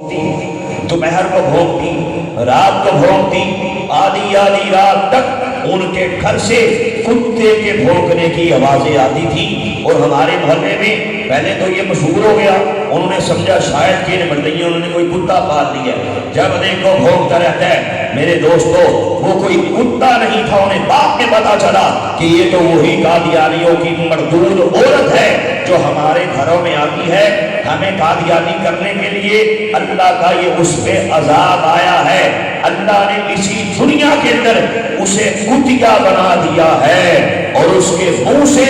دوپہر کو بھونکتی، رات کو بھونکتی، آدھی آدھی رات تک ان کے گھر سے کتے کے بھونکنے کی آوازیں آتی تھی۔ اور ہمارے محلے میں پہلے تو یہ مشہور ہو گیا، انہوں نے سمجھا شاید کہ انہوں نے کوئی کتا پال لیا، جب دیکھو بھونکتا رہتا ہے۔ میرے دوستو وہ کوئی کتا نہیں تھا، انہیں بعد میں پتا چلا کہ یہ تو وہی قادیانیوں کی مردود عورت ہے جو ہمارے گھروں میں آتی ہے ہمیں قادیانی کرنے کے لیے۔ اللہ کا یہ اس پہ عذاب آیا ہے، اللہ نے اسی دنیا کے اندر اسے کتیا بنا دیا ہے، اور اس کے منہ سے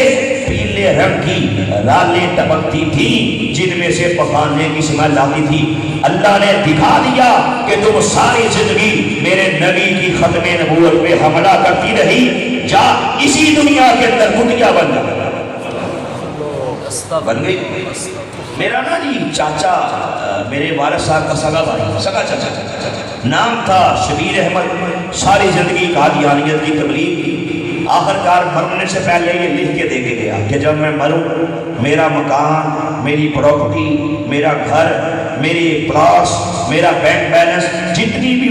پیلے رنگ کی رالیں ٹپکتی تھی جن میں سے پخانے کی اسمیل آتی تھی۔ اللہ نے دکھا دیا کہ تم ساری زندگی میرے نبی کی ختم نبوت پہ حملہ کرتی رہی، جا اسی دنیا کے اندر کتیا بن جا۔ بن گئی۔ میرا نا جی چاچا، میرے والد صاحب کا سگا بھائی، سگا چاچا، نام تھا شبیر احمد، ساری زندگی قادیانیت کی تبلیغ کی۔ آخر کار مرنے سے پہلے یہ لکھ کے دے کے گیا کہ جب میں مروں میرا مکان، میری پراپرٹی، میرا گھر، میری پلاس، میرا بینک بیلنس، جتنی بھی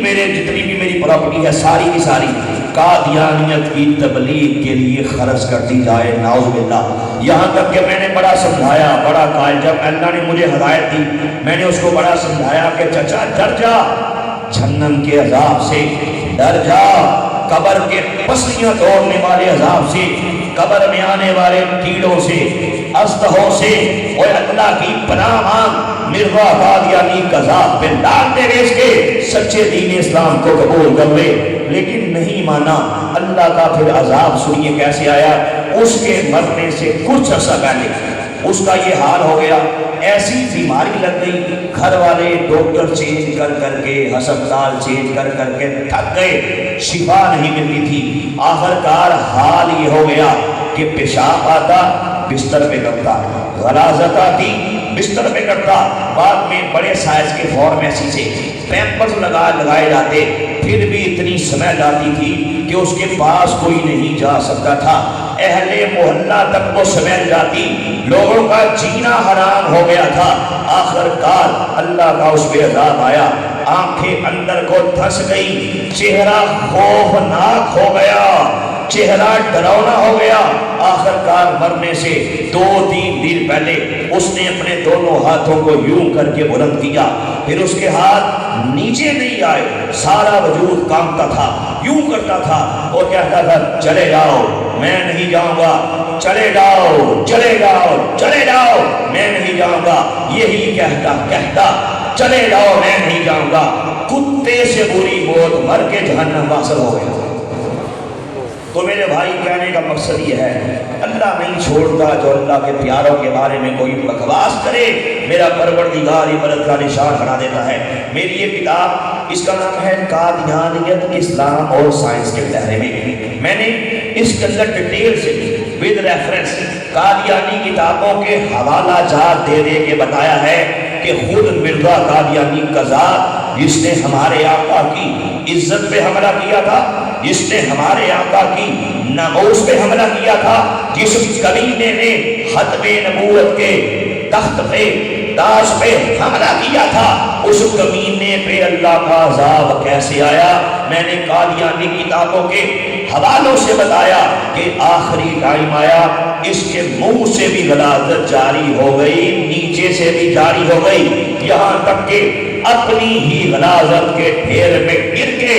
میری پراپرٹی ہے ساری کی ساری قادیانیت کی تبلیغ کے لیے خرچ کر دی جائے، نعوذ باللہ۔ یہاں تک کہ میں نے بڑا سمجھایا، بڑا قائل، جب اللہ نے مجھے ہدایت دی میں نے اس کو بڑا سمجھایا کہ چچا ڈر جا جہنم کے عذاب سے، ڈر جا قبر کے پسلیاں توڑنے والے عذاب سے، قبر میں آنے والے کیڑوں سے، اژدہوں سے، اور اللہ کی پناہ مانگ۔ مرزا قادیانی قذاب پہ ڈال دے اس کے سچے دین اسلام کو قبول کر لے، لیکن نہیں مانا۔ اللہ کا پھر عذاب سنیے کیسے آیا۔ اس کے مرنے سے کچھ عرصہ پہلے اس کا یہ حال ہو گیا، ایسی بیماری لگ گئی، گھر والے ڈاکٹر چینج کر کر کے، ہسپتال چینج کر کر کے تھک گئے، شفا نہیں ملتی تھی۔ آخر کار حال یہ ہو گیا کہ پیشاب آتا بستر پہ کرتا، غلاظت آتی بستر پہ کرتا، بعد میں بڑے سائز کے فارمیسی سے پیمپرز لگائے جاتے، پھر بھی اتنی سمیل آتی تھی کہ اس کے پاس کوئی نہیں جا سکتا تھا، اہل محلہ تک وہ سمیل جاتی، لوگوں کا جینا حرام ہو گیا تھا۔ آخر کار اللہ کا اس پہ عذاب آیا، آنکھیں اندر کو دھس گئی، چہرہ خوفناک ہو گیا، چہرہ ڈراؤنا ہو گیا۔ آخر کار مرنے سے 2-3 دن پہلے اس نے اپنے دونوں ہاتھوں کو یوں کر کے بلند کیا، پھر اس کے ہاتھ نیچے نہیں آئے، سارا وجود کانپتا تھا، یوں کرتا تھا اور کہتا تھا چلے جاؤ میں نہیں جاؤں گا، چلے جاؤ چلے جاؤ چلے جاؤ میں نہیں جاؤں گا، یہی کہتا چلے جاؤ میں نہیں جاؤں گا۔ کتے سے بری موت، مر کے جہنم واصل ہو گیا۔ تو میرے بھائی کہنے کا مقصد یہ ہے، اللہ نہیں چھوڑتا جو اللہ کے پیاروں کے بارے میں کوئی بکواس کرے، میرا پروردگار عبرت کا نشان بنا دیتا ہے۔ میری یہ کتاب، اس کا نام ہے قادیانیت، اسلام اور سائنس کے دائرے میں نے اس کے اندر ڈیٹیل سے ود ریفرنس قادیانی کتابوں کے حوالہ جات دے دے کے بتایا ہے کہ خود مرزا قادیانی قذاب جس نے ہمارے آقا کی عزت پہ حملہ کیا تھا، جس نے ہمارے آقا کی ناموس پہ حملہ کیا تھا، جس کمینے نے ختم نبوت کے تخت پہ تاج پہ حملہ کیا تھا، اس کمینے پہ اللہ کا عذاب کیسے آیا، میں نے قادیانی کتابوں کے حوالوں سے بتایا کہ آخری ٹائم آیا، اس کے منہ سے بھی غلاظت جاری ہو گئی، نیچے سے بھی جاری ہو گئی، یہاں تک کہ اپنی ہی غلاظت کے ڈھیر میں گر کے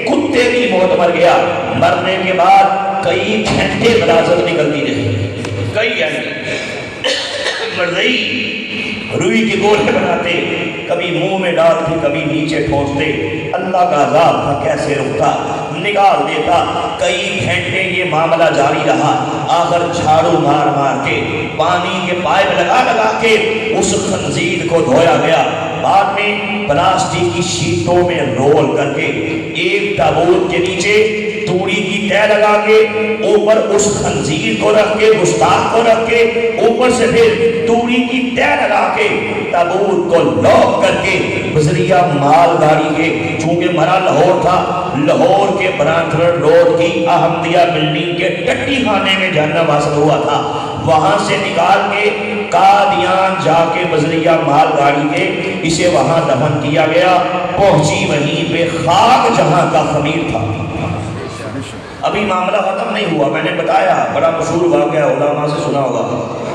کتے کی موت مر گیا۔ مرنے کے بعد کئی گھنٹے غلاظت نکلتی رہی، کئی گھنٹے مر گئی، روئی کے گولے بناتے، کبھی منہ میں ڈالتے، کبھی نیچے ٹھونستے، اللہ کا عذاب تھا کیسے رکتا، نکال دیتا۔ کئی گھنٹے یہ معاملہ جاری رہا، آخر جھاڑو مار مار کے، پانی کے پائپ لگا لگا کے اس خنزیر کو دھویا گیا، بعد میں پلاسٹک کی شیٹوں میں رول کر کے ایک تابوت کے نیچے توڑی کی تہ لگا کے اوپر اس خنزیر کو رکھ کے، گستاخ کو رکھ کے، اوپر سے پھر توڑی کی تہ لگا کے تابوت کو لاک کر کے بذریعہ مال گاڑی کے، چونکہ مرا لاہور تھا، لاہور کے برانٹر روڈ کی احمدیہ بلڈنگ کے ٹٹی خانے میں جہنم واصل ہوا تھا، وہاں سے نکال کے قادیان جا کے بذریعہ مال گاڑی کے اسے وہاں دفن کیا گیا. پہنچی وہیں پہ خاک جہاں کا خمیر تھا. ابھی معاملہ ختم نہیں ہوا. میں نے بتایا بڑا مشہور واقعہ علماء سے سنا ہوگا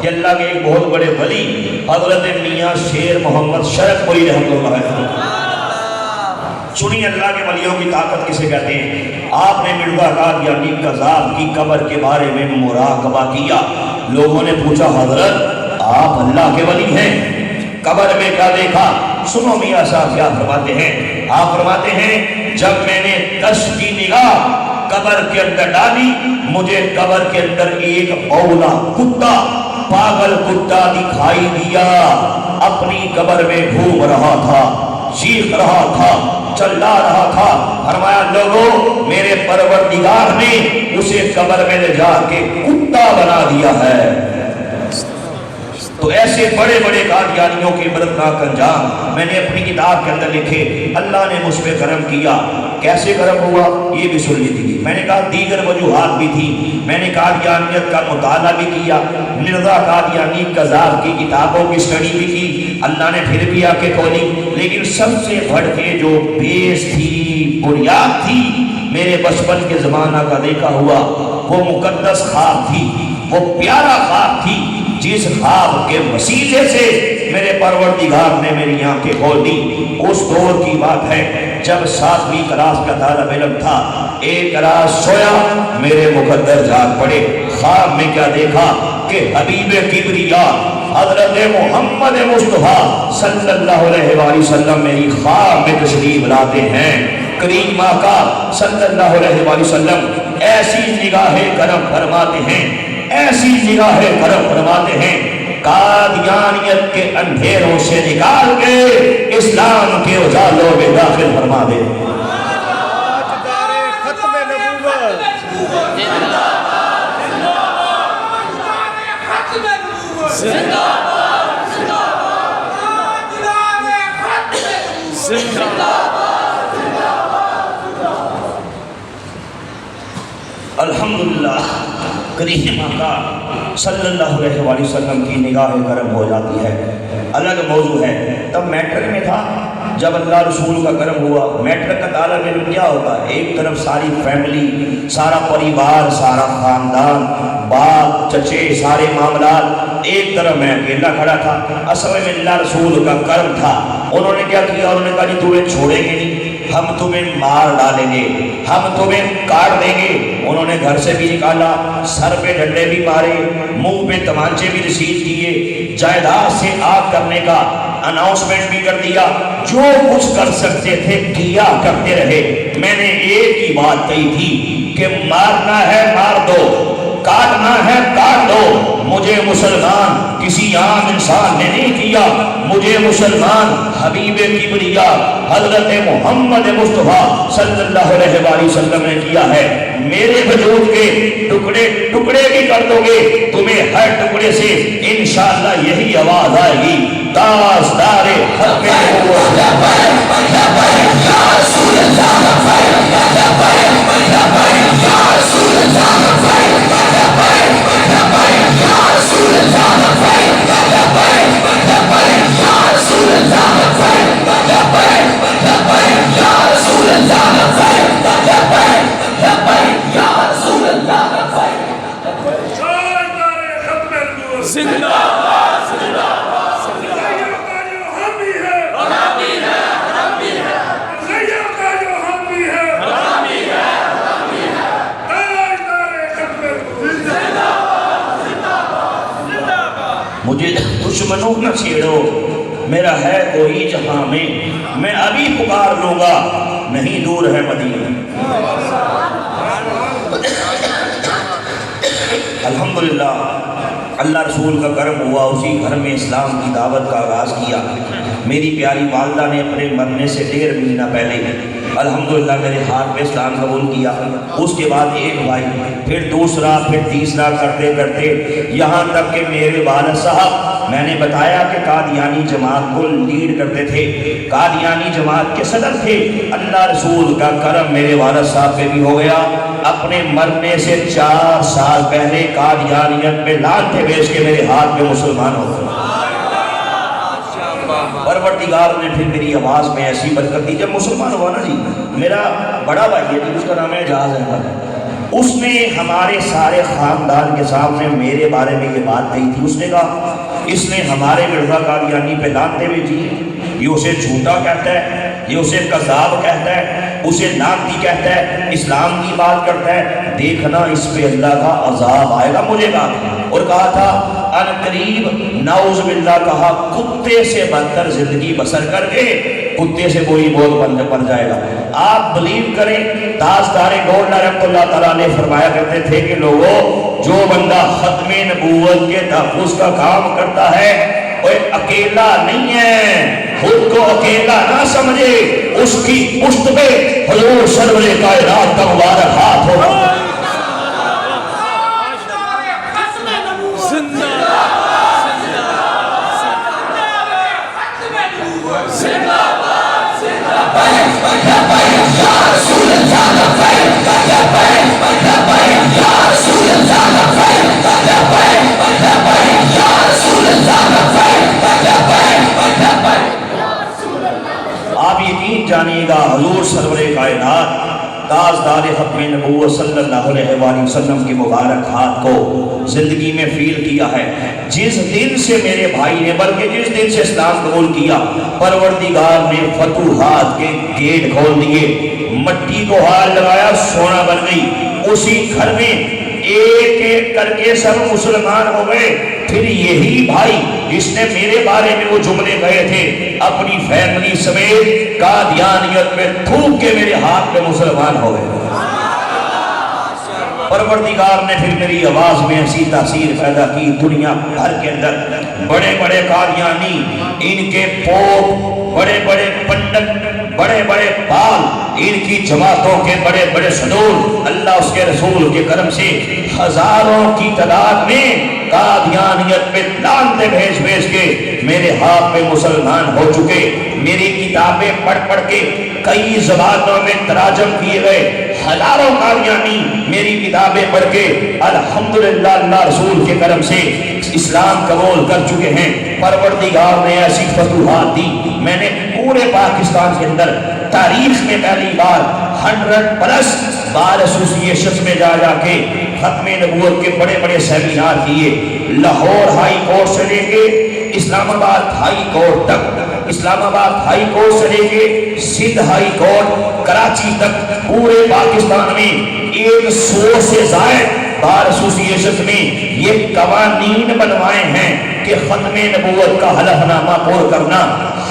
کہ اللہ کے ایک بہت بڑے ولی حضرت میاں شیر محمد شرف پوری رحمۃ اللہ علیہ. سنی اللہ کے ولیوں کی طاقت کسے کہتے ہیں. آپ نے مرزا قادیانی قذاب کی قبر کے بارے میں مراقبہ کیا. لوگوں نے پوچھا حضرت آپ اللہ کے ولی ہیں, قبر میں کیا دیکھا؟ سنو میاں صاحب کیا فرماتے ہیں. آپ فرماتے ہیں جب میں نے کش کی نگاہ قبر کے اندر ڈالی, مجھے قبر کے اندر ایک اولا کتا, پاگل کتا دکھائی دیا. اپنی قبر میں گھوم رہا تھا, چیخ رہا تھا, چلا رہا تھا. فرمایا لوگوں میرے پروردگار نے اسے قبر میں لے جا کے کتا بنا دیا ہے. تو ایسے بڑے بڑے قادیانیوں کے عبرتناک انجام میں نے اپنی کتاب کے اندر لکھے. اللہ نے مجھ پہ کرم کیا. کیسے کرم ہوا یہ بھی سن لیجیے. میں نے کہا دیگر وجوہات بھی تھی. میں نے قادیانیت کا مطالعہ بھی کیا, مرزا قادیانی قذاب کی کتابوں کی اسٹڈی بھی کی. اللہ نے پھر بھی آ کے کھولی. لیکن سب سے بڑھ کے جو بیس تھی, بنیاد تھی, میرے بچپن کے زمانہ کا دیکھا ہوا وہ مقدس خواب تھی, وہ پیارا خواب تھی جس خواب کے وسیلے سے میرے پروردگار نے میری آنکھیں کھول دی. اس دور کی بات ہے جب 7ویں کلاس کا طالب علم تھا. ایک رات سویا, میرے مقدر جاگ پڑے. خواب میں کیا دیکھا کہ حبیب کبریا حضرت محمد مصطفیٰ صلی اللہ علیہ وآلہ وسلم میری خواب میں تشریف لاتے ہیں. کریم آقا صلی اللہ علیہ وآلہ وسلم ایسی نگاہ کرم فرماتے ہیں, ایسی نگاہ کرم فرماتے ہیں, قادیانیت کے اندھیروں سے نکال کے اسلام کے اجالوں میں داخل فرما دے. الحمدللہ کریم آقا صلی اللہ علیہ وآلہ وسلم کی نگاہ کرم ہو جاتی ہے. الگ موضوع ہے. تب میٹرک میں تھا جب اللہ رسول کا کرم ہوا. میٹرک کا طالب علم کیا ہوتا ہے, ایک طرف ساری فیملی, سارا پریوار, سارا خاندان, باپ چچے, سارے معاملات, ایک طرف میں اکیلا کھڑا تھا. اصل میں اللہ رسول کا کرم تھا. انہوں نے کیا کیا, انہوں نے کہا جی تمہیں چھوڑیں گے نہیں, ہم تمہیں مار ڈالیں گے, ہم تمہیں کاٹ دیں گے. انہوں نے گھر سے بھی نکالا, سر پہ ڈنڈے بھی مارے, منہ پہ تمانچے بھی رسید کیے, جائیداد سے آگ کرنے کا اناؤنسمنٹ بھی کر دیا. جو کچھ کر سکتے تھے کیا کرتے رہے. میں نے ایک ہی بات کہی تھی کہ مارنا ہے مار دو, کاٹنا ہے کاٹ دو. مجھے مسلمان کسی عام انسان نے نہیں کیا, مجھے مسلمان حبیب کبریا حضرت محمد مصطفیٰ صلی اللہ علیہ وآلہ وسلم نے کیا ہے. میرے وجود کے ٹکڑے ٹکڑے بھی کر دو گے, تمہیں ہر ٹکڑے سے انشاءاللہ یہی آواز آئے گی, تاجدار حق مجھے دشمنوں نہ چھیڑو, میرا ہے کوئی جہاں میں ابھی پکار لوں گا, نہیں دور ہے مدینہ. الحمدللہ اللہ رسول کا کرم ہوا. اسی گھر میں اسلام کی دعوت کا آغاز کیا. میری پیاری والدہ نے اپنے مرنے سے 1.5 مہینہ پہلے الحمدللہ میرے ہاتھ پہ اسلام قبول کیا. اس کے بعد ایک بھائی, پھر دوسرا, پھر تیسرا, کرتے کرتے یہاں تک کہ میرے والد صاحب, میں نے بتایا کہ قادیانی جماعت کو لیڈ کرتے تھے, قادیانی جماعت کے صدر تھے. اللہ رسول کا کرم میرے والد صاحب پہ بھی ہو گیا. اپنے مرنے سے 4 سال پہلے قادیانیت میں لانتیں بیچ کے میرے ہاتھ میں مسلمان ہو گئے. پروردگار نے پھر میری آواز میں ایسی برکت دی. جب مسلمان ہوا نا جی, میرا بڑا بھائی ہے جی, اس کا نام ہے اعجاز احمد, اس نے ہمارے سارے خاندان کے سامنے میرے بارے میں یہ بات کہی تھی. اس نے کہا اس نے ہمارے مرزا قادیانی پہ لانتے ہوئے جی, یہ اسے جھوٹا کہتا ہے, یہ اسے کذاب کہتا ہے, اسے لانتی کہتا ہے, اسلام کی بات کرتا ہے, دیکھنا اس پہ اللہ کا عذاب آئے گا. مجھے کہا اور کہا تھا ان قریب نعوذ باللہ کہا کتے سے بدتر زندگی بسر کر کے کتے سے کوئی بہت بن جائے گا. آپ بلیو کریں, تاجدار گولڈ رحمۃ اللہ تعالیٰ نے فرمایا کرتے تھے کہ لوگوں, جو بندہ ختم نبوت کے تحفظ کا کام کرتا ہے وہ اکیلا نہیں ہے, خود کو اکیلا نہ سمجھے, اس کی پشت پہ حضور سرور کائنات کا مبارک ہاتھ ہوگا. آپ یقین جانیے گا حضور سرور کائنات تاجدار ختم نبوت صلی اللہ علیہ وآلہ وسلم کے مبارک ہاتھ کو زندگی میں فیل کیا ہے. جس دن سے میرے بھائی نے, بلکہ جس دن سے اسلام قبول کیا, پروردگار نے فتوحات کے گیٹ کھول دیے, مٹی کو ہار لگایا سونا بن گئی. اسی گھر میں ایک ایک کر کے سب مسلمان ہو گئے. پھر یہی بھائی جس نے میرے بارے میں وہ جملے کہے تھے, اپنی فیملی سمیت قادیانیت میں تھوک کے میرے ہاتھ پہ مسلمان ہو گئے. پروردگار نے پھر میری آواز میں ایسی تاثیر پیدا کی, دنیا بھر کے اندر بڑے بڑے قادیانی, ان کے پوپ, بڑے بڑے پنڈت, بڑے بڑے بال, ان کی جماعتوں کے بڑے بڑے صدور, اللہ اس کے رسول کے کرم سے ہزاروں کی تعداد میں قادیانیت میں لانتے بھیج بھیج کے میرے ہاتھ میں مسلمان ہو چکے. میری کتابیں پڑھ پڑھ کے کئی زبانوں میں تراجم کیے گئے. ہزاروں قادیانی میری کتابیں پڑھ کے الحمدللہ اللہ رسول کے کرم سے اسلام قبول کر چکے ہیں. پروردگار نے ایسی فتوحات دی. میں نے پورے پاکستان کے اندر تاریخ میں پہلی بار 100+ بار ایسوسیشن میں جا جا کے ختم نبوت کے بڑے بڑے سیمینار کیے. لاہور ہائی کورٹ سے لے کے اسلام آباد ہائی کورٹ تک, اسلام آباد ہائی کورٹ سے لے کے سندھ ہائی کورٹ, کراچی تک, پورے پاکستان میں 100 سے زائد بار ایسوسیشن میں یہ قوانین بنوائے ہیں کہ ختم نبوت کا حلف نامہ پور کرنا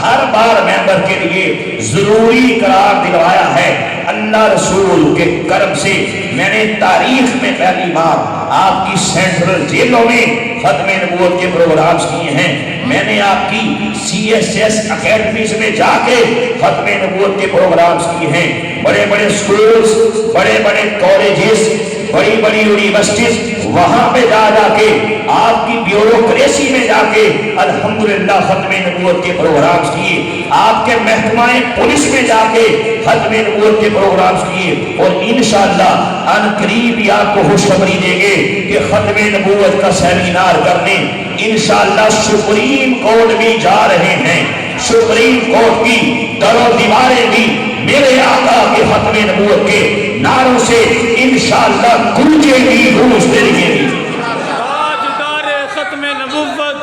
ہر بار ممبر کے لیے ضروری قرار دلوایا ہے. اللہ رسول کے کرم سے میں نے تاریخ میں پہلی بار آپ کی سینٹرل جیلوں میں ختم نبوت کے پروگرامز کیے ہیں. میں نے آپ کی CSS اکیڈمیز میں جا کے ختم نبوت کے پروگرامز کیے ہیں. بڑے بڑے سکولز, بڑے بڑے کالجز, بڑی بڑی یونیورسٹیز, وہاں پہ جا جا کے آپ کی بیوروکریسی میں جا کے الحمدللہ ختم نبوت کے پروگرامز کیے. آپ کے محکمہ پولیس میں جا کے ختم نبوت کے پروگرامز کیے. اور انشاءاللہ ان قریب بھی آپ کو خوشخبری دیں گے کہ ختم نبوت کا سیمینار کرنے انشاءاللہ سپریم کورٹ بھی جا رہے ہیں. سپریم کورٹ کی در و دیواریں بھی میرے آقا کے ختم نبوت کے نعروں سے انشاءاللہ گونجے گی, گونجتے رہیں گی. تاجدار ختم نبوت,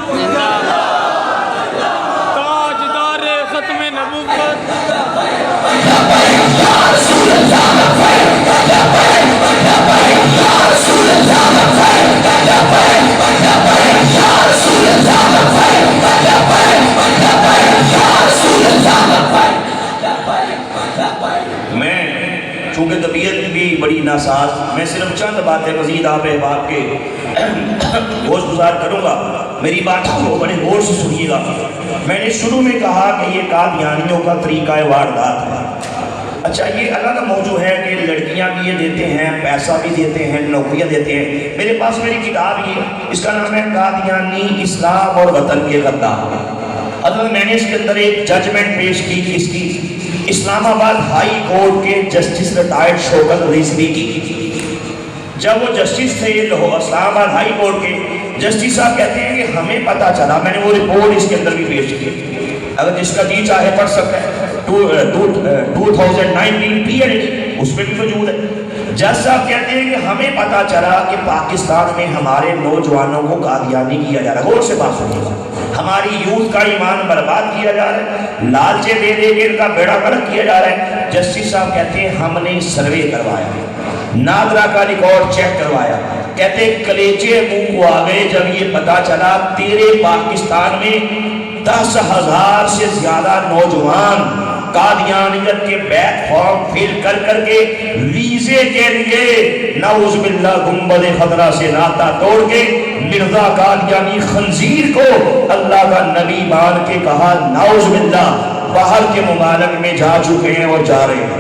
تاجدار ختم نبوت. یا رسول اللہ لبیک, لبیک, لبیک, یا رسول اللہ لبیک, لبیک, لبیک, یا رسول اللہ لبیک, لبیک, لبیک, یا رسول اللہ لبیک. میں چونکہ طبیعت بھی بڑی ناساز, میں صرف چند باتیں مزید آپ احباب کے گوش گزار کروں گا. میری بات کو بڑے غور سے سنیے گا. میں نے شروع میں کہا کہ یہ قادیانیوں کا طریقہ واردات ہے. اچھا, یہ الگ موضوع ہے کہ لڑکیاں بھی یہ دیتے ہیں, پیسہ بھی دیتے ہیں, نوکریاں دیتے ہیں. میرے پاس میری کتاب یہ, اس کا نام ہے قادیانی اسلام اور وطن کے غدار. حضرت میں نے اس کے اندر ایک ججمنٹ پیش کی تھی اس کی, اسلام آباد ہائی کورٹ کے جسٹس ریٹائرڈ شوکت رضوی کی. جب وہ جسٹس تھے اسلام آباد ہائی کورٹ کے, جسٹس صاحب کہتے ہیں کہ ہمیں پتہ چلا, میں نے وہ رپورٹ اس کے اندر بھی پیش کی, اگر جس کا جی چاہے پڑھ سکتا ہے 2019 PhD اس میں بھی موجود ہے۔ جج صاحب کہتے ہیں کہ ہمیں پتا چلا کہ پاکستان میں ہمارے نوجوانوں کو قادیانی کیا جا رہا ہے، غور سے بات سنیے، ہماری یوتھ کا ایمان برباد کیا جا رہا ہے، لالچے دے دے کے ان کا بیڑا غرق کیا جا رہا ہے۔ جسٹس صاحب کہتے ہیں ہم نے سروے کروایا، نادرا کا ریکارڈ چیک کروایا، کہتے ہیں کلیجے منہ کو آ گئے جب یہ پتا چلا تیرے پاکستان میں 10,000 سے زیادہ نوجوان قادیانیت کے بیک فارم فل کر کر کے ویزے کے لیے نعوذ باللہ گنبد خضرا سے ناتا توڑ کے مرزا قادیانی خنزیر کو اللہ کا نبی مان کے کہا نعوذ باللہ باہر کے ممالک میں جا چکے ہیں اور جا رہے ہیں۔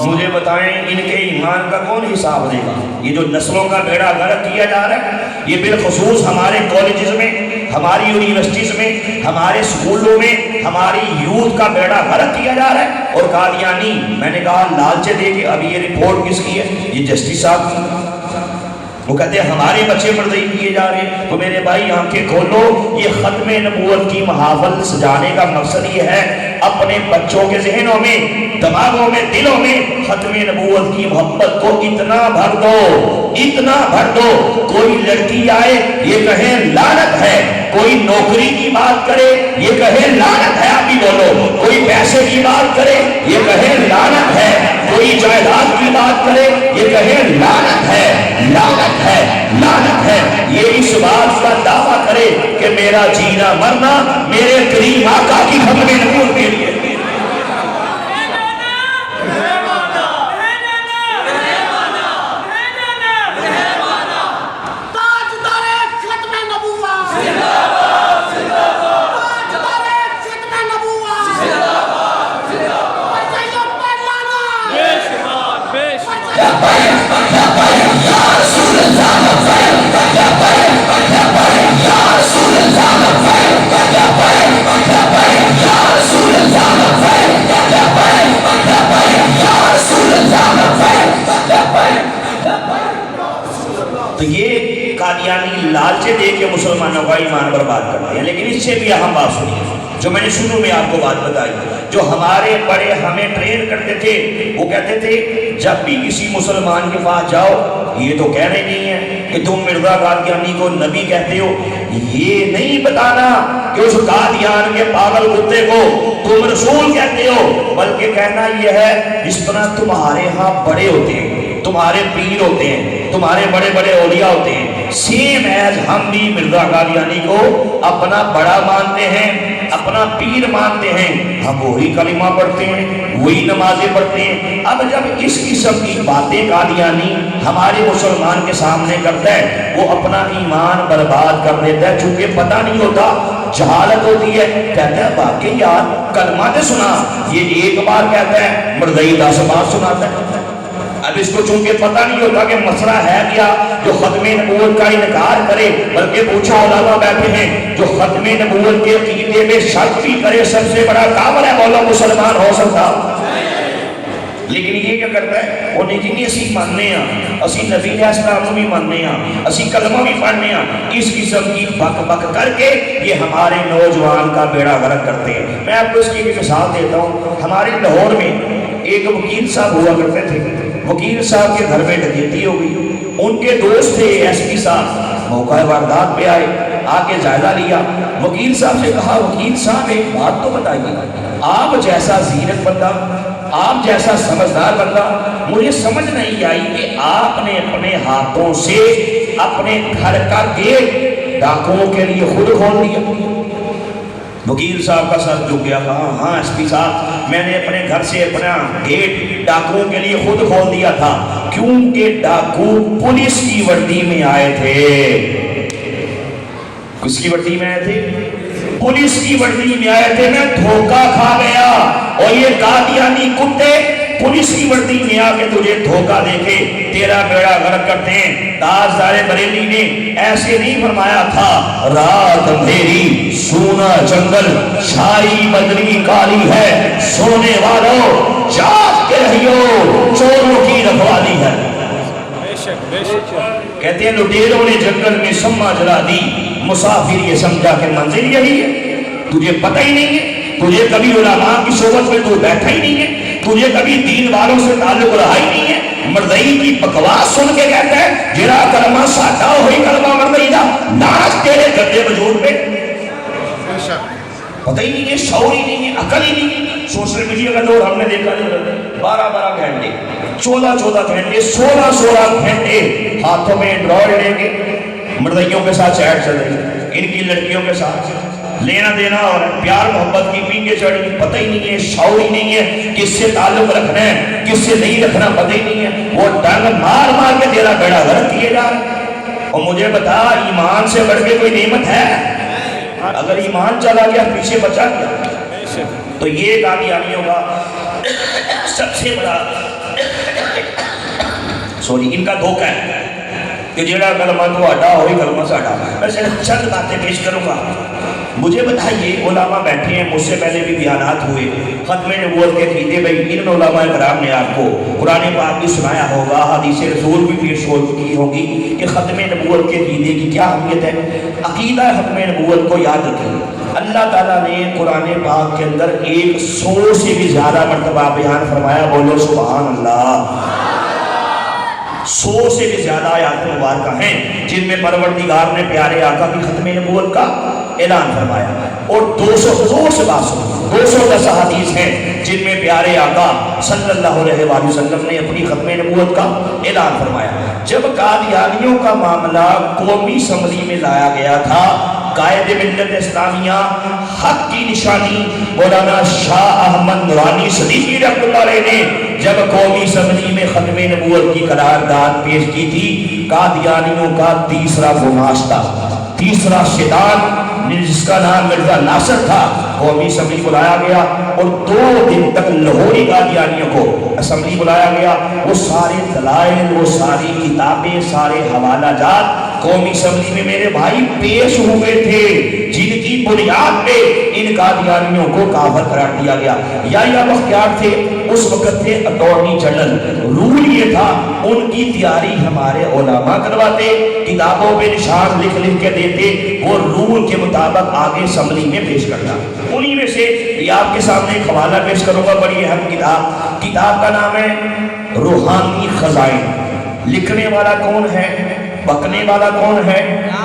مجھے بتائیں ان کے ایمان کا کون حساب دے گا؟ یہ جو نسلوں کا بیڑا غرق کیا جا رہا ہے یہ بالخصوص ہمارے کالجز میں، ہماری یونیورسٹیز میں، ہمارے اسکولوں میں ہماری یوتھ کا بیڑا غرق کیا جا رہا ہے۔ اور قادیانی میں نے کہا لالچے دے کے ابھی یہ رپورٹ کس کی ہے؟ یہ جسٹس صاحب کی۔ وہ کہتے ہیں ہمارے بچے مردئی کیے جا رہے ہیں۔ تو میرے بھائی آنکھیں کھولو، یہ ختم نبوت کی محافل سجانے کا مقصد یہ ہے اپنے بچوں کے ذہنوں میں، دماغوں میں، دلوں میں ختم نبوت کی محبت کو اتنا بھر دو، اتنا بھر دو، کوئی لڑکی آئے یہ کہے لعنت ہے، کوئی نوکری کی بات کرے یہ کہے لعنت ہے، آپ ہی بولو، کوئی پیسے کی بات کرے یہ کہے لعنت ہے، کوئی جائیداد کی بات کرے یہ کہے لعنت ہے، لعنت ہے، لعنت ہے۔ یہ اس بات کا دعویٰ کرے کہ میرا جینا مرنا میرے کریم آقا کی ختم نبوت کے لیے۔ تو یہ قادیانی لالچے دے کے مسلمانوں کا ایمان برباد کرتے ہیں۔ لیکن اس سے بھی اہم بات سنیے جو میں نے شروع میں آپ کو بات بتائی، جو ہمارے بڑے ہمیں ٹرین کرتے تھے وہ کہتے تھے جب بھی کسی مسلمان کے پاس جاؤ یہ تو کہہ رہے نہیں ہے کہ تم مرزا قادیانی کو نبی کہتے ہو، یہ نہیں بتانا کہ اس قادیان کے پاگل کتے کو تم رسول کہتے ہو، بلکہ کہنا یہ ہے جس طرح تمہارے ہاں بڑے ہوتے ہیں، تمہارے پیر ہوتے ہیں، تمہارے بڑے بڑے اولیاء ہوتے ہیں، سیم ایز ہم بھی مرزا قادیانی کو اپنا بڑا مانتے ہیں، اپنا پیر مانتے ہیں، ہم وہی کلمہ پڑھتے ہیں، وہی نمازیں پڑھتے ہیں۔ اب جب اس قسم کی باتیں قادیانی ہمارے مسلمان کے سامنے کرتا ہے وہ اپنا ایمان برباد کر دیتا ہے، چونکہ پتہ نہیں ہوتا، جہالت ہوتی ہے، کہتا ہے باقی یار کلمہ نے سنا، یہ ایک بار کہتا ہے مردئی 10 بار سناتا ہے۔ اب اس کو چونکہ پتہ نہیں ہوتا کہ مسئلہ ہے کیا جو ختم نبوت کا انکار کرے، بلکہ پوچھا علماء بیٹھے ہیں جو ختم نبوت کے عقیدے میں شک بھی کرے سب سے بڑا کافر ہے، مولا مسلمان ہو سکتا۔ لیکن یہ کیا کرتا ہے وہ نہیں جی اسی ماننے ہیں، اسی نبی علیہ السلام بھی ماننے ہیں، اسی کلمہ بھی پڑھنے ہیں، اس قسم کی بک بک کر کے یہ ہمارے نوجوان کا بیڑا غرق کرتے ہیں۔ میں آپ کو اس کی بھی مثال دیتا ہوں۔ ہمارے لاہور میں ایک وکیل صاحب ہوا کرتے تھے، وکیل صاحب کے گھر میں ڈکیتی ہو گئی، ان کے دوست تھے ایس پی صاحب، موقع واردات پہ آئے، آ کے جائزہ لیا، وکیل صاحب سے کہا وکیل صاحب ایک بات تو بتائیے، آپ جیسا زیرک بندہ، آپ جیسا سمجھدار بندہ، مجھے سمجھ نہیں آئی کہ آپ نے اپنے ہاتھوں سے اپنے گھر کا گیٹ ڈاکوؤں کے لیے خود کھول دیا۔ وکیل صاحب کا سر جھک گیا، کہا ہاں ایس پی صاحب میں نے اپنے گھر سے اپنا گیٹ ڈاکوؤں کے لیے خود کھول دیا تھا، کیونکہ ڈاکو پولیس کی وردی میں آئے تھے۔ کس کی وردی میں آئے تھے؟ پولیس کی وردی میں آئے تھے، میں دھوکہ کھا گیا، اور یہ قادیانی کتے پولیس کی وردی میں آ کے تجھے دھوکہ دے کے تیرا بیڑا غرق کرتے ہیں۔ تاجدار بریلی نے ایسے نہیں فرمایا تھا رات اندھیری سونا جنگل چھائی بدری کالی ہے، سونے والوں جاگ کے رہیو چوروں کی رکھوالی ہے۔ کہتے ہیں لٹیروں نے جنگل میں شمع جلا دی، مسافر یہ سمجھا کہ منزل یہی ہے۔ تجھے پتہ ہی نہیں ہے، تجھے کبھی علماء کی صحبت میں تو بیٹھا ہی نہیں ہے، تجھے کبھی دین والوں سے تعلق رہا ہی نہیں ہے، مردئی کی بکواس سن کے کہتا ہے جڑا کلمہ ساڈا ہوئی کلمہ مردئی دا، ناچ تیرے گدے وجود میں پتہ ہی نہیں ہے، شعور ہی نہیں ہے، عقل ہی نہیں ہے۔ سوشل میڈیا کا دور ہم نے دیکھا نہیں، 12 گھنٹے 14 گھنٹے 16 گھنٹے ہاتھوں میں اینڈرائڈ لے کے مردئیوں کے ساتھ چیٹ چل رہی ہے، ان کی لڑکیوں کے ساتھ لینا دینا اور پیار محبت کی پینگے چڑھی، پتہ ہی نہیں ہے، شعور ہی نہیں ہے، کس سے تعلق رکھنا ہے کس سے نہیں رکھنا پتہ ہی نہیں ہے، وہ ڈنگ مار مار کے تیرا بیڑا غرق کیے جا رہے ہیں۔ اور مجھے بتا ایمان سے بڑھ کے کوئی نعمت ہے؟ اگر ایمان چلا گیا پیچھے بچا گیا۔ تو یہ قادیانیوں کا سب سے بڑا ان کا دھوکہ ہے کہ جیڑا کلمہ تو اڈا ہوئی کلمہ ساڈا۔ میں صرف چند باتیں پیش کروں گا۔ مجھے بتائیے علماء بیٹھے ہیں، مجھ سے پہلے بھی بیانات ہوئے ختم نبوت کے عقیدے بھائی، ان علماء کرام نے آپ کو قرآن پاک بھی سنایا ہوگا، حدیث رسول بھی پیش ہو چکی ہوگی کہ ختم نبوت کے عقیدے کی کیا اہمیت ہے۔ عقیدہ ختم نبوت کو یاد رکھیں، اللہ تعالیٰ نے قرآن پاک کے اندر 100 سے بھی زیادہ مرتبہ بیان فرمایا، بولو سبحان اللہ۔ 100 سے بھی زیادہ آیات مبارکہ ہیں جن میں پروردگار نے پیارے آقا کی ختم نبوت کا اعلان فرمایا، اور 200 سے بات سنو، 210 حدیث ہیں جن میں پیارے آقا صلی اللہ علیہ وآلہ وسلم نے اپنی ختم نبوت کا اعلان فرمایا۔ جب قادیانیوں کا معاملہ قومی اسمبلی میں لایا گیا تھا، قائد ملت اسلامیہ حق کی نشانی مولانا شاہ احمد نورانی صدیقی رحمۃ اللہ علیہ نے جب قومی اسمبلی میں ختم نبوت کی قرارداد پیش کی تھی، قادیانیوں کا تیسرا گماشتہ، تیسرا شیطان جس کا نام مرزا ناصر تھا، قومی اسمبلی بلایا گیا اور 2 دن تک لاہوری قادیانیوں کو اسمبلی بلایا گیا۔ وہ سارے دلائل، وہ ساری کتابیں، سارے حوالہ جات قومی اسمبلی میں میرے بھائی پیش ہوئے تھے، جن کی بنیاد پہ ان قادیانیوں کو کافر قرار دیا گیا۔ یا بختیار تھے اس وقت تھے اٹارنی جنرل، رول یہ تھا ان کی تیاری ہمارے علماء کرواتے، کتابوں پہ نشان لکھ کے دیتے، وہ رول کے مطابق آگے اسمبلی میں پیش کرنا۔ انہی میں سے یہ آپ کے سامنے ایک حوالہ پیش کروں گا، بڑی اہم کتاب کا نام ہے روحانی خزائن۔ لکھنے والا کون ہے؟ بکنے والا کون ہے؟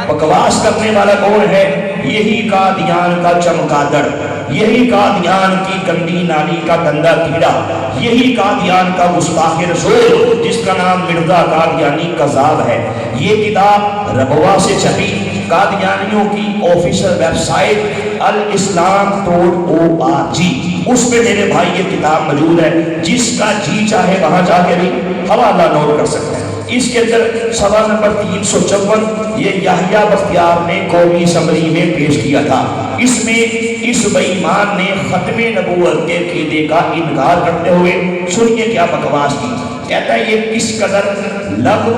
بکواس کرنے والا کون ہے؟ یہی قادیان کا چمگادڑ، یہی قادیان کی گندی نالی کا گندا کیڑا، یہی قادیان کا گستاخ رسول جس کا نام مرزا قادیانی کذاب ہے۔ یہ کتاب ربوہ سے چھپی، قادیانیوں کی آفیشل ویب سائٹ alislam.org، اس پہ میرے بھائی یہ کتاب موجود ہے، جس کا جی چاہے وہاں جا کے بھی حوالہ نوٹ کر سکتے ہیں۔ اس کے اندر سوال نمبر 354 یہ یحییٰ بختیار نے قومی اسمبلی میں پیش کیا تھا۔ اس میں اس بے ایمان نے ختم نبوت کے عقیدے کا انکار کرتے ہوئے سنیے کیا بکواس کی۔ کہتا ہے یہ کس قدر لغو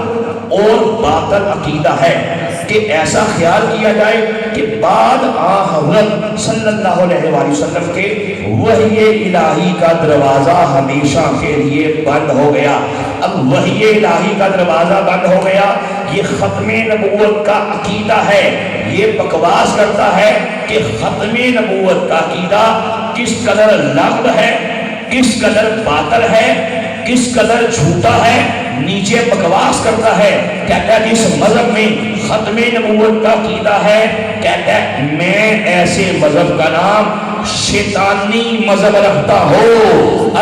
اور باطل عقیدہ ہے کہ ایسا خیال کیا جائے کہ بعد حضرت صلی اللہ علیہ وآلہ وسلم کے وحی الہی کا دروازہ ہمیشہ کے لیے بند ہو گیا۔ اب وحی الہی کا دروازہ بند ہو گیا، یہ ختم نبوت کا عقیدہ ہے۔ یہ بکواس کرتا ہے کہ ختم نبوت کا عقیدہ کس قدر لغو ہے، کس قدر باطل ہے، کس قدر جھوٹا ہے، نیچے بکواس کرتا ہے۔ کہتا ہے جس مذہب میں ختم نبوت کا عقیدہ ہے، کہتا ہے میں ایسے مذہب کا نام شیطانی مذہب رکھتا ہو،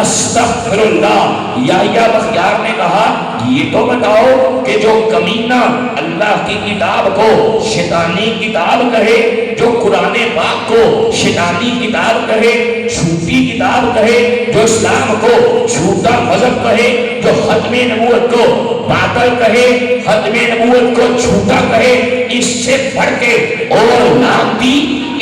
استغفر اللہ۔ یحییٰ بختیار نے کہا یہ تو بتاؤ کہ جو کمینہ اللہ کی کتاب کو شیطانی کتاب کہے، جو قرآن پاک کو شیطانی کتاب کہے، جھوٹی کتاب کہے، جو اسلام کو جھوٹا مذہب کہے، جو ختم نبوت کو باطل کہے، ختم نبوت کو جھوٹا کہے، اس سے بڑھ کے اور لعنتی،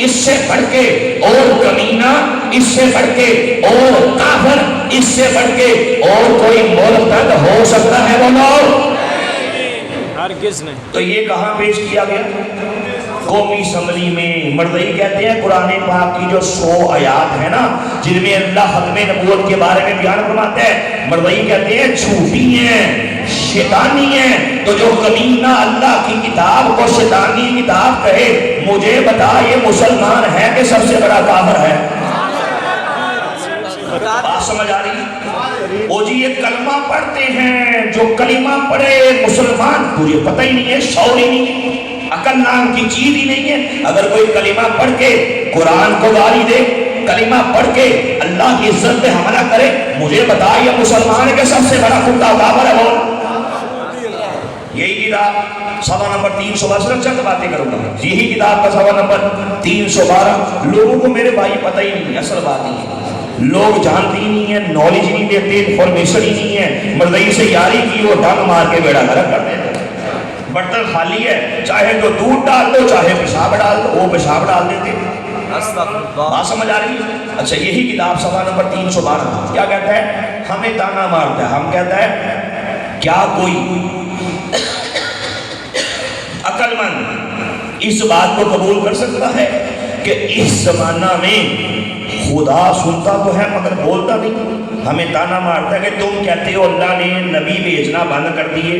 اس سے بڑھ کے اور کمینہ، اس سے بڑھ کے اور کافر، اس سے بڑھ کے اور کوئی مرتد ہو سکتا ہے؟ بولو ہرگز نہیں۔ تو یہ کہاں پیش کیا گیا؟ قومی اسمبلی میں مردئی کہتے ہیں قرآن پاک کی جو 100 آیات ہیں نا جن میں اللہ ختم نبوت کے بارے میں بیان فرماتا ہے، مردئی کہتے ہیں جھوٹی ہیں، شیطانی ہیں۔ تو جو کمینہ اللہ کی کتاب کو شیطانی کتاب کہے، مجھے بتا یہ مسلمان ہے کہ سب سے بڑا کافر ہے؟ بات سمجھ آ رہی؟ او جی یہ کلمہ پڑھتے ہیں، جو کلمہ پڑھے مسلمان، تجھے پتہ ہی نہیں ہے، شعور ہی نہیں ہے، عقل نام کی چیز ہی نہیں ہے۔ اگر کوئی کلمہ پڑھ کے قرآن کو گالی دے، کلمہ پڑھ کے اللہ کی عزت پہ حملہ کرے، مجھے بتا یہ مسلمان ہے کہ سب سے بڑا کتا کافر ہے؟ بول یہی کتاب صفحہ نمبر 312، صرف چند باتیں کروں گا، یہی کتاب کا صفحہ نمبر 312۔ لوگوں کو میرے بھائی پتہ ہی نہیں ہے، اصل بات ہی ہے، لوگ جانتے ہی نہیں ہیں، نالج ہی نہیں دیتے، انفارمیشن ہی نہیں ہے۔ مردئی سے یاری کی، وہ ڈنگ مار کے بیڑا گرک کر دیتے، برتن خالی ہے، چاہے تو دودھ ڈال دو چاہے پیشاب ڈال دو، وہ پیشاب ڈال دیتے۔ بات سمجھ آ رہی ہے؟ اچھا یہی کتاب صفحہ نمبر 312 کیا کہتا ہے؟ ہمیں تانا مارتا ہے، ہم کہتا ہے کیا کوئی عقل مند اس بات کو قبول کر سکتا ہے کہ اس زمانہ میں خدا سنتا تو ہے مگر بولتا نہیں؟ ہمیں تانا مارتا ہے کہ تم کہتے ہو اللہ نے نبی بھیجنا بند کر دیے،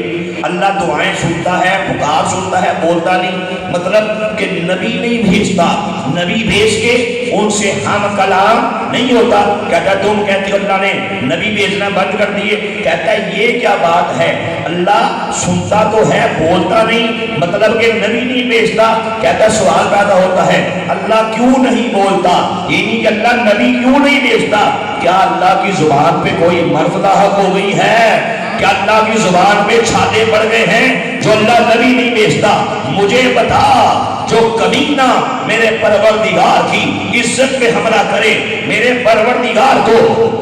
اللہ دعائیں سنتا ہے، پکار سنتا ہے، بولتا نہیں، مطلب کہ نبی نہیں بھیجتا، نبی بھیج کے ان سے ہم کلام نہیں ہوتا۔ کہتا ہے تم کہتے ہو اللہ نے نبی بھیجنا بند کر دیے، کہتا ہے یہ کیا بات ہے، اللہ سنتا تو ہے بولتا نہیں، مطلب کہ نبی نہیں بھیجتا۔ کہتا ہے سوال پیدا ہوتا ہے اللہ کیوں نہیں بولتا، یہ نہیں کہ اللہ نبی کیوں نہیں بھیجتا، کیا اللہ کی زبان پہ کوئی مرض لاحق ہو گئی ہے؟ کیا اللہ کی زبان پہ چھالے پڑ گئے ہیں جو اللہ نبی نہیں بھیجتا؟ مجھے بتا جو کمینہ میرے پروردگار کی عزت پہ حملہ کرے، میرے پروردگار کو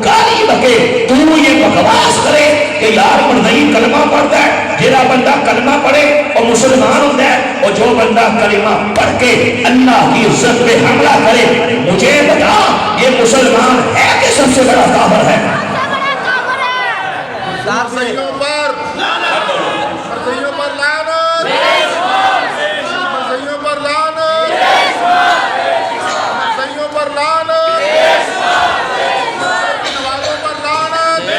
گالی بکے، تو یہ بکواس کرے کہ یار مردئی کلمہ پڑھتا ہے، جیرا بندہ کلمہ پڑھے اور مسلمان ہوتا ہے، اور جو بندہ کلمہ پڑھ کے اللہ کی عزت پہ حملہ کرے، مجھے بتا یہ مسلمان ہے کہ سب سے بڑا کافر ہے؟ مرضیوں پر لعنت، مرضیوں پر لعنت، مرضیوں پر لعنت، مرضیوں پر لعنت، نوازوں پر لعنت،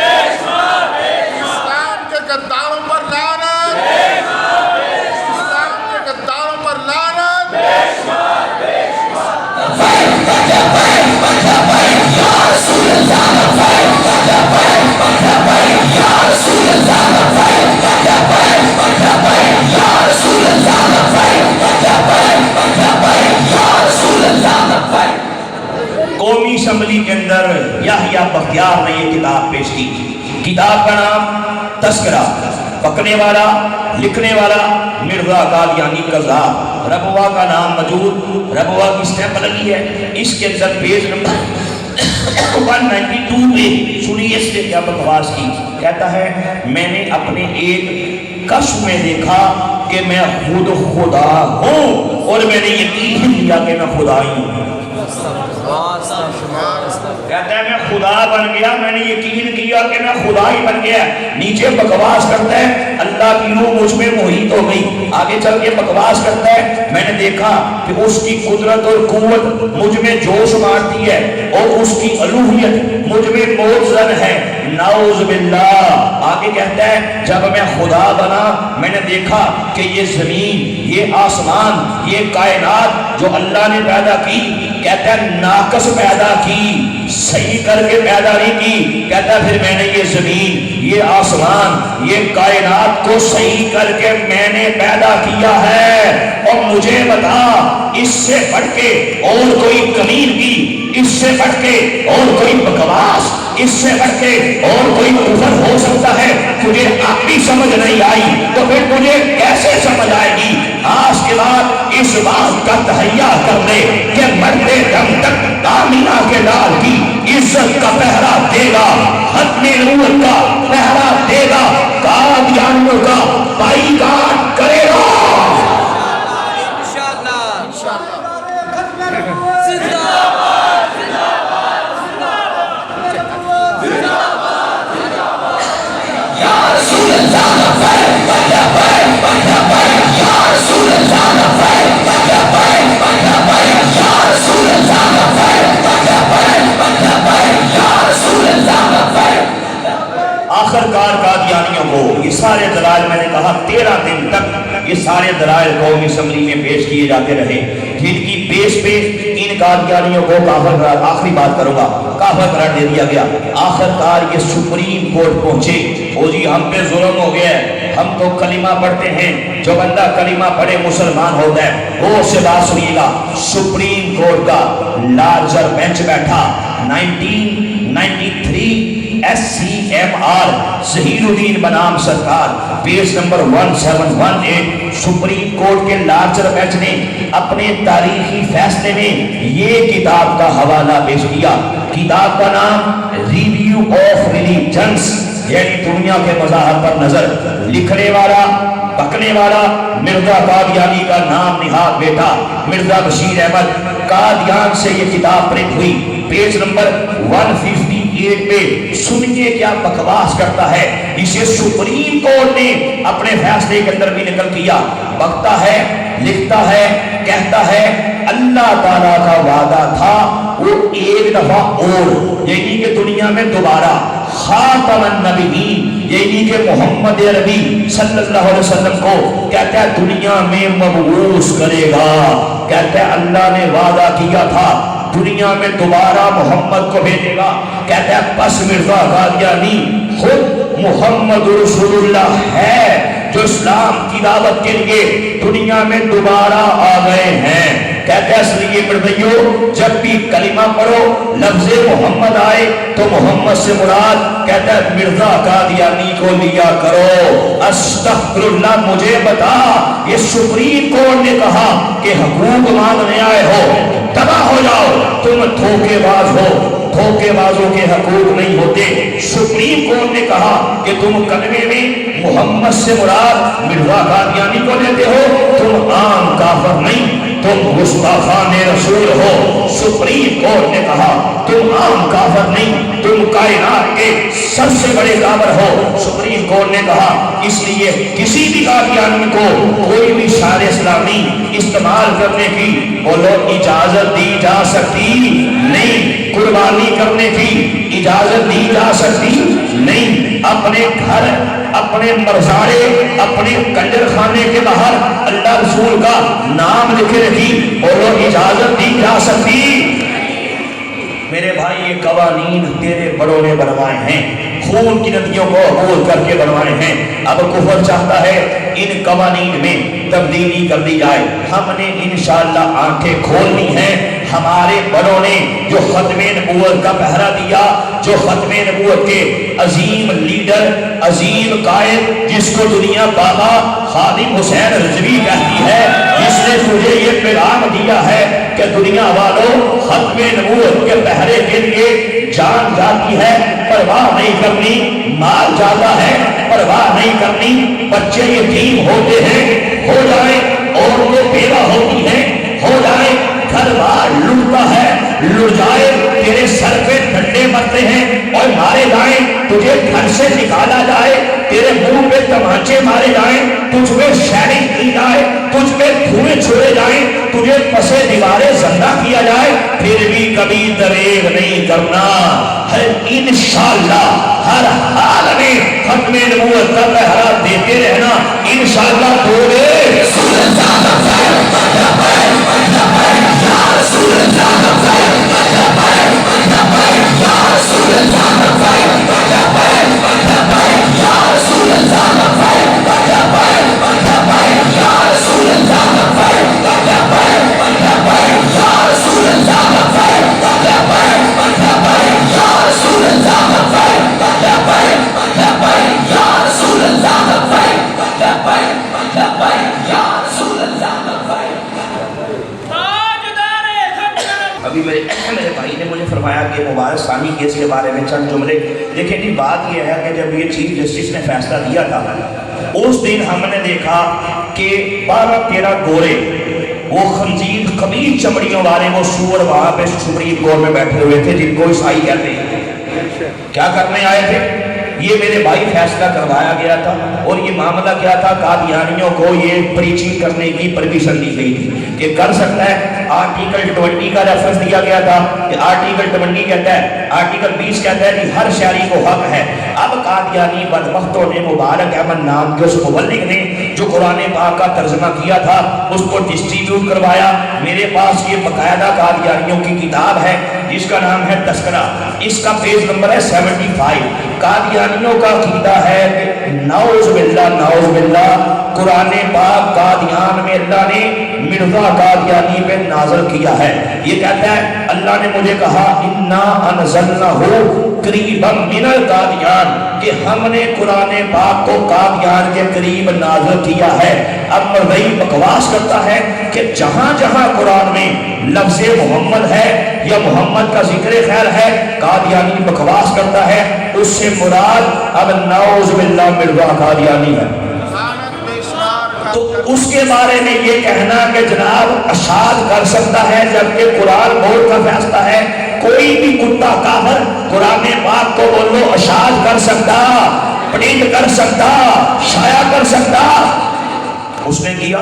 اسلام کے غداروں پر لعنت، اسلام کے غداروں پر لعنت۔ قومی اسمبلی کے اندر یحییٰ بختیار نے یہ کتاب پیش کی، کتاب کا نام تذکرہ، پکنے والا لکھنے والا مرزا قادیانی قذاب، ربوہ کا نام موجود، ربوہ کی سٹیمپ لگی ہے، اس کے اندر پیج نمبر 192 میں سنیے اس نے کیا بکواس کی، کہتا ہے میں نے اپنے ایک کشف میں دیکھا کہ میں خود خدا ہوں اور میں نے یقین کیا کہ میں خدا ہی ہوں۔ کہتا ہے میں خدا بن گیا، میں نے یقین کیا کہ میں خدا ہی بن گیا۔ نیچے بکواس کرتا ہے اللہ کی روح مجھ میں محیط ہو گئی، آگے چل کے بکواس کرتا ہے میں نے دیکھا کہ اس کی قدرت اور قوت مجھ میں جوش مارتی ہے اور اس کی الوہیت مجھ میں موزن ہے، نعوذ باللہ۔ آگے کہتا ہے جب میں خدا بنا میں نے دیکھا کہ یہ زمین، یہ آسمان، یہ کائنات جو اللہ نے پیدا کی، کہتا ہے ناقص پیدا کی، صحیح کر کے پیدا نہیں کی۔ کہتا ہے پھر میں نے یہ زمین، یہ آسمان، یہ کائنات کو صحیح کر کے میں نے پیدا کیا ہے۔ اور مجھے بتا اس سے بڑھ کے اور کوئی کمین کی، اس سے بڑھ کے اور کوئی بکواس، اس سے بڑھ کے اور کوئی کفر ہو سکتا ہے؟ تجھے آپ بھی سمجھ نہیں آئی تو پھر تجھے کیسے سمجھ آئے گی؟ آج کے بعد اس بات کا تہیہ کر لے کہ مرتے دم تک آمینہ کے لال کی عزت کا پہرا دے گا، ختم نبوت کا پہرا دے گا، قادیانیوں کا بائی کاٹ کرے گا۔ یا رسول اللہ سارے دلائل میں نے کہا 13 دن تک یہ سارے دلائل قومی اسمبلی میں پیش کیے جاتے رہے، جن کی بیس پہ ان قادیانیوں کو کافر قرار، آخری بات کروں گا، کافر قرار دے دیا گیا۔ آخر کار یہ سپریم کورٹ پہنچے، وہ جی ہم پہ ظلم ہو گیا ہے، ہم تو کلمہ پڑھتے ہیں، جو بندہ کلمہ پڑھے مسلمان ہوتا ہے۔ وہ سے بات سنیے گا، سپریم کورٹ کا لارجر بینچ بیٹھا 1993 SCMR ظہیر الدین بنام سرکار، پیج نمبر 1718، سپریم کورٹ کے لارجر بینچ نے اپنے تاریخی فیصلے میں یہ کتاب کا حوالہ پیش کیا۔ کتاب کا نام ریویو آف ریلیجنس، یعنی دنیا کے مذاہب پر نظر۔ لکھنے والا پکنے والا مرزا قادیانی کا نام نہاد بیٹا مرزا بشیر احمد قادیان سے یہ کتاب پرنٹ ہوئی۔ پیج نمبر 158 پہ سنیے کیا بکواس کرتا ہے، اسے سپریم کورٹ نے اپنے فیصلے کے اندر بھی نقل کیا۔ بکتا ہے، لکھتا ہے، کہتا ہے اللہ تعالیٰ کا وعدہ تھا وہ ایک دفعہ اور، یعنی کہ دنیا میں دوبارہ خاتم النبیین، یعنی کہ محمد عربی صلی اللہ علیہ وسلم کو کہتا ہے دنیا میں مبعوث کرے گا۔ کہتا ہے اللہ نے وعدہ کیا تھا دنیا میں دوبارہ محمد کو بھیجے گا۔ کہتا ہے پس مرزا قادیانی خود محمد رسول اللہ ہے جو اسلام کی دعوت کے لیے دنیا میں دوبارہ آ گئے ہیں۔ کہتے ہیں اس لیے مرزائیوں جب بھی کلمہ پڑھو لفظ محمد آئے تو محمد سے مراد کہتا ہے مرزا قادیانی کو لیا کرو۔ استغفر اللہ، مجھے بتا یہ سپریم کورٹ نے کہا کہ حقوق مانگنے آئے ہو تباہ ہو جاؤ، تم دھوکے باز ہو، دھوکے بازوں کے حقوق نہیں ہوتے۔ سپریم کورٹ نے کہا کہ تم کلمے میں محمد سے مراد مرزا قادیانی کو لیتے ہو، تم عام کافر نہیں، تم مصطفیٰ رسول ہو۔ سپریم کورٹ نے کہا تم عام کافر نہیں، تم کائنات کے سب سے بڑے کافر ہو۔ سپریم کورٹ نے کہا اس لیے کسی بھی قادیانی کو کوئی بھی شعار اسلامی استعمال کرنے کی بولو اجازت دی جا سکتی نہیں، قربانی کرنے کی اجازت دی جا سکتی نہیں۔ اپنے گھر، اپنے مرزارے، اپنے کنجر خانے کے باہر اللہ رسول کا نام لکھے رکھی بولو اجازت دی جا سکتی۔ میرے بھائی یہ قوانین تیرے بڑوں نے بنوائے ہیں، خون کی ندیوں کو عبور کر کے بنوائے ہیں۔ اب کفر چاہتا ہے ان قوانین میں تبدیلی کر دی جائے۔ ہم نے انشاءاللہ آنکھیں کھولنی ہیں۔ ہمارے بڑوں نے جو ختم نبوت کا پہرا دیا، جو ختم نبوت کے عظیم لیڈر، عظیم قائد، جس کو دنیا بابا خادم حسین رضوی کہتی ہے، جس نے تجھے یہ پیغام دیا ہے کہ دنیا والوں ختم نبوت کے پہرے کے لیے جان جاتی ہے، پرواہ نہیں کرنی، مال جاتا ہے، پرواہ نہیں کرنی، بچے یتیم ہوتے ہیں، ہو جائیں، عورتیں بیوہ ہوتی ہیں، ہو جائیں، گھر بار لٹتا ہے، لٹ جائے، تیرے سر پہ ڈنڈے مرتے ہیں اور مارے جائیں، تجھے گھر سے نکالا جائے، تیرے منہ پہ تمانچے مارے جائیں، تجھ پہ شیرنگ کی جائے، تجھ پہ دھوئیں چھوڑے جائیں، تجھے پسے دیوارے زندہ کیا جائے، پھر بھی کبھی دریغ نہیں کرنا۔ انشاءاللہ ہر حال میں ختم نبوت کا پہرا دیتے رہنا، انشاءاللہ دورے میرے بھائی نے مجھے فرمایا کہ مبارک ثانی کیس کے بارے میں چند جملے دیکھیں جی۔ بات یہ ہے کہ جب یہ چیف جسٹس نے فیصلہ دیا تھا اس دن ہم نے دیکھا کہ 12-13 گورے وہ خنزیر خبیث چمڑیوں والے وہ سور وہاں پہ سپریم کورٹ میں بیٹھے ہوئے تھے، جن کو عیسائی کہتے ہیں۔ کیا کرنے آئے تھے؟ یہ میرے بھائی فیصلہ کروایا گیا تھا، اور یہ معاملہ کیا تھا، قادیانیوں کو یہ پریچنگ کرنے کی پرمیشن دی گئی تھی کہ کر سکتا ہے۔ آرٹیکل 20 کا ریفرنس دیا گیا تھا کہ آرٹیکل 20 کہتا ہے، آرٹیکل 20 کہتا ہے کہ ہر شہری کو حق ہے۔ اب قادیانی بدبختوں نے مبارک احمد نام کے اس مبلغ نے جو قرآن پاک کا ترجمہ کیا تھا اس کو ڈسٹریبیوٹ کروایا۔ میرے پاس یہ باقاعدہ قادیانیوں کی کتاب ہے جس کا نام ہے تذکرہ، اس کا پیج نمبر ہے 75۔ قادیانیوں کا عقیدہ ہے کہ نعوذ باللہ قرآن پاک قادیان میں اللہ نے مرزا قادیانی پہ نازل کیا ہے۔ یہ کہتا ہے اللہ نے مجھے کہا انا انزلناہ قریبا من القادیان، کہ ہم نے قرآن پاک کو قادیان کے قریب نازل کیا ہے۔ اب مرزائی بکواس کرتا ہے کہ جہاں جہاں قرآن میں لفظ محمد ہے یا محمد کا ذکر خیر ہے، قادیانی بکواس کرتا ہے، اس سے مراد اب نعوذ باللہ مرزا قادیانی ہے۔ تو اس کے بارے میں یہ کہنا کہ جناب اشاد کر سکتا ہے جبکہ قرآن بول کا فیصلہ ہے، کوئی بھی کتا کافر قرآن پاک کو بولو اشاد کر سکتا، پرنٹ کر سکتا، شائع کر سکتا۔ اس نے کیا،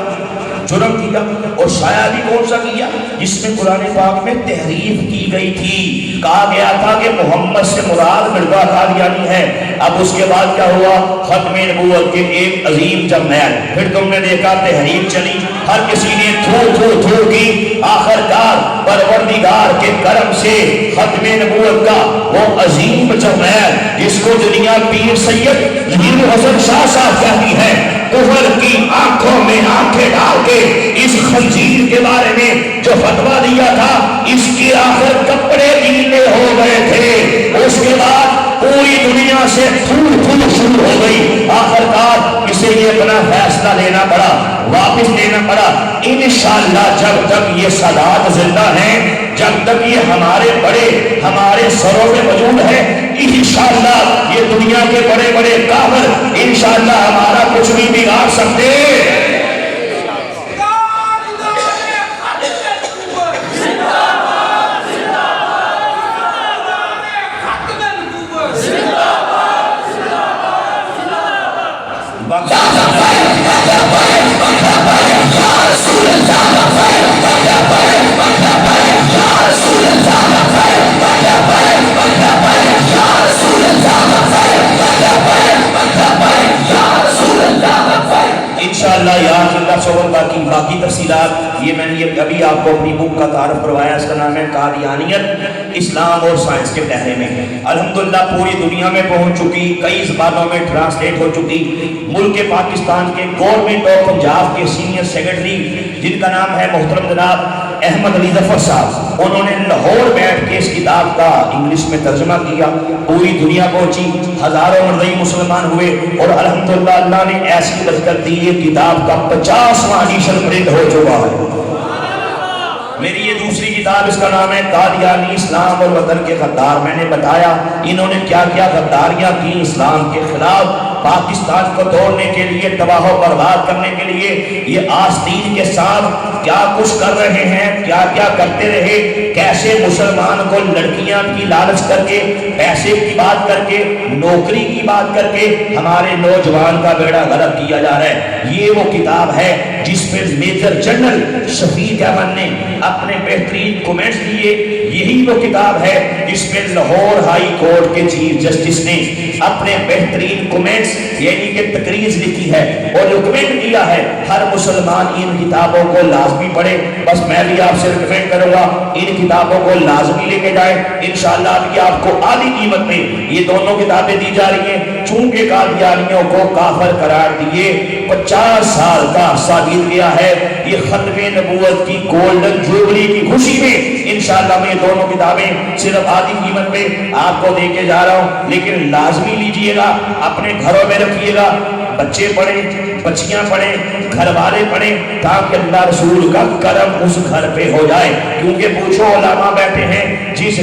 جرم کیا، اور شائع بھی کون سا کیا؟ جس میں قرآن پاک میں تحریف کی گئی تھی، کہا گیا تھا کہ محمد سے مراد مرزا قادیانی ہے۔ اب اس کے بعد کیا ہوا؟ ختم نبوت کے ایک عظیم جمعیت، پھر تم نے دیکھا تحریف چلی، ہر کسی نے تھو کی، آخر کار پروردگار کے کرم سے ختم نبوت کا وہ عظیم جمعیت جس کو دنیا پیر سید ظہیر حسن شاہ صاحب کہتی ہے، کفر کی آنکھوں میں آنکھیں ڈال کے اس خنزیر کے بارے میں جو فتویٰ دیا تھا، اس کے آخر کپڑے گیلے ہو گئے تھے۔ اس کے بعد پوری دنیا سے تھول شروع ہو گئی، آخر کار اسے یہ اپنا فیصلہ لینا پڑا، واپس لینا پڑا۔ انشاءاللہ جب تک یہ سادات زندہ ہیں، جب تک یہ ہمارے بڑے ہمارے سروں میں موجود ہے، انشاءاللہ یہ دنیا کے بڑے بڑے کافر انشاءاللہ ہمارا کچھ بھی بگاڑ سکتے۔ انشاءاللہ یاد اللہ صبر باقی تفصیلات یہ میں نے ابھی آپ کو اپنی بک کا تعارف کروایا، اس کا نام ہے قادیانیت اسلام اور سائنس کے پہرے میں۔ الحمدللہ پوری دنیا میں پہنچ چکی، کئی زبانوں میں ٹرانسلیٹ ہو چکی۔ ملک پاکستان کے گورنمنٹ آف پنجاب کے سینئر سیکرٹری جن کا نام ہے محترم جناب احمد علی ظفر صاحب، انہوں نے لاہور بیٹھ کے اس کتاب کا انگلش میں ترجمہ کیا، پوری دنیا پہنچی، ہزاروں مرزئی مسلمان ہوئے، اور الحمدللہ اللہ نے ایسی برکت دی، یہ کتاب کا 50واں ایڈیشن پرنٹ ہو چکا ہے۔ میری یہ دوسری کتاب، اس کا نام ہے قادیانی اسلام اور وطن کے غدار۔ میں نے بتایا انہوں نے کیا کیا غداریاں کی اسلام کے خلاف، پاکستان کو توڑنے کے لیے، تباہ و برباد کرنے کے لیے، یہ آستین کے ساتھ کیا کچھ کر رہے ہیں، کیا کیا کرتے رہے، کیسے مسلمان کو لڑکیاں کی لالچ کر کے، پیسے کی بات کر کے، نوکری کی بات کر کے ہمارے نوجوان کا بیڑا غرق کیا جا رہا ہے۔ یہ وہ کتاب ہے جس پہ میجر جنرل شفیق احمد نے اپنے بہترین کومنٹس دیے، یہی وہ کتاب ہے جس پہ لاہور ہائی کورٹ کے چیف جسٹس نے اپنے بہترین کومنٹس یعنی کہ تقریر لکھی ہے اور ریکمینڈ کیا ہے ہر مسلمان ان کتابوں کو لازمی پڑھے۔ بس میں بھی آپ سے ریکمینڈ کروں گا ان کتابوں کو لازمی لے کے جائیں، انشاءاللہ ابھی آپ کو آدھی قیمت میں یہ دونوں کتابیں دی جا رہی ہیں۔ چونکہ قادیانیوں کو کافر قرار دیے 50 سال کا عرصہ بیت گیا ہے، یہ ختم نبوت کی گولڈن جوبلی کی خوشی میں انشاءاللہ میں یہ دونوں کتابیں صرف آدھی قیمت میں آپ کو دے کے جا رہا ہوں، لیکن لازمی لیجئے گا، اپنے گھروں میں رکھیے گا، بچے پڑھیں، بچیاں پڑھیں، گھر والے پڑھیں، تاکہ اللہ رسول کا کرم اس گھر پہ ہو جائے۔ کیونکہ پوچھو علماء بیٹھے ہیں جس